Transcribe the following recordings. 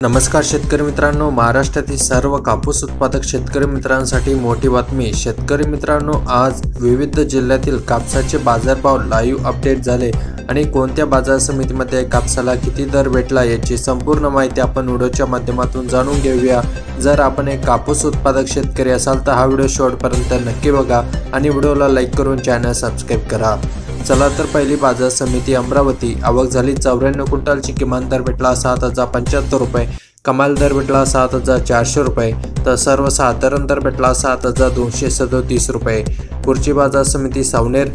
नमस्कार शेतकरी मित्रांनो, महाराष्ट्रातील सर्व कापूस उत्पादक शेतकरी मित्रांसाठी मोठी बातमी। शेतकरी मित्रांनो, आज विविध जिल्ह्यातील कापसाचे बाजारभाव लाईव्ह अपडेट झाले आणि कोणत्या बाजार समितीमध्ये कापसाला किती दर भेटला याची संपूर्ण माहिती आपण व्हिडिओच्या माध्यमातून जाणून घेऊया। जर आपण एक कापूस उत्पादक शेतकरी असाल तर हा व्हिडिओ शेवटपर्यंत नक्की बघा आणि व्हिडिओला लाईक करून चॅनल सबस्क्राइब करा। चला तर पहिली बाजार समिती अमरावती। आवक झाली 94 क्विंटलची, किमान दर भेटला 7075 रुपये, कमाल दर भेटला 7400 रुपये, तर सर्वसाधारण दर भेटला 7237 रुपये। पुढची बाजार समिती सावनेर।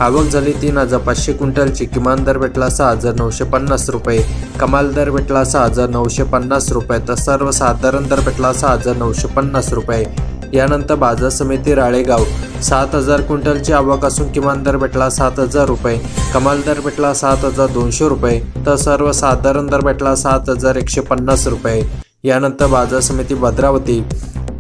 आवक झाली 3500 क्विंटलची, किमान दर भेटला 6950 रुपये, कमाल दर भेटला 6950 रुपये, तर सर्वसाधारण दर भेटला 6950 रुपये। यानंतर बाजार समिती राळेगाव। 7000 क्विंटलची आवक असून किमान दर भेटला 7000 रुपये, कमाल दर भेटला 7200 रुपये, तर सर्वसाधारण दर भेटला 7150 रुपये। यानंतर बाजार समिती भद्रावती।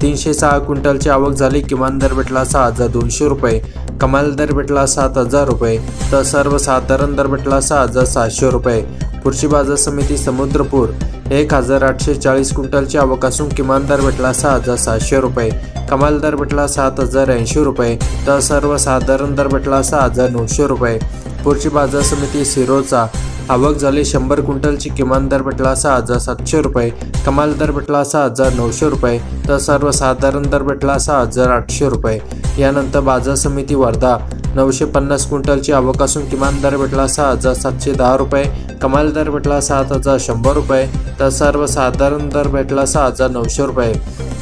306 क्विंटलची आवक झाली, किमान दर भेटला 6200 रुपये, कमाल दर भेटला 7000 रुपये, तर सर्वसाधारण दर भेटला 6700 रुपये। पुढची बाजार समिती समुद्रपूर। 1840 क्विंटलची आवक असून किमान दर भेटला 6700 रुपये, कमाल दर भेटला 7080 रुपये, तर सर्वसाधारण दर भेटला 6900 रुपये। पुढची बाजार समिती सिरोचा। आवक झाली 100 क्विंटलची, किमान दर भेटला 6700 रुपये, कमाल दर भेटला 6900 रुपये, तर सर्वसाधारण दर भेटला 6800 रुपये। यानंतर बाजार समिती वर्धा। 950 क्विंटलची आवक असून किमान दर भेटला 6710 रुपये, कमाल दर भेटला 7100 रुपये, तर सर्वसाधारण दर भेटला 6900 रुपये।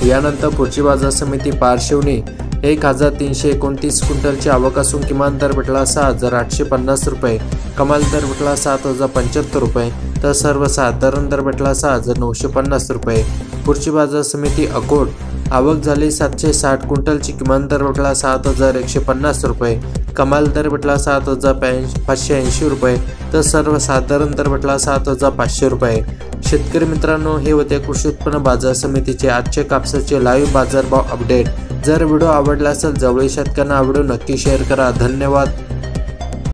यानंतर पुढची बाजार समिती पारशिवनी। 1329 क्विंटलची आवक असून किमान दर भेटला 6850 रुपये, कमाल दर भेटला 7075 रुपये, तर सर्वसाधारण दर भेटला 6950 रुपये। पुढची बाजार समिती अकोट। आवक झाली 760 क्विंटलची, किमान दर भेटला 7150 रुपये, कमाल दर भेटला 7580 रुपये, तर सर्वसाधारण दर भेटला 7500 रुपये। शेतकरी मित्रांनो, हे होते कृषी उत्पन्न बाजार समितीचे आजचे कापसाचे लाईव्ह बाजारभाव अपडेट। जर व्हिडिओ आवडला असेल जवळील शेतकऱ्यांना हा व्हिडिओ नक्की शेअर करा। धन्यवाद।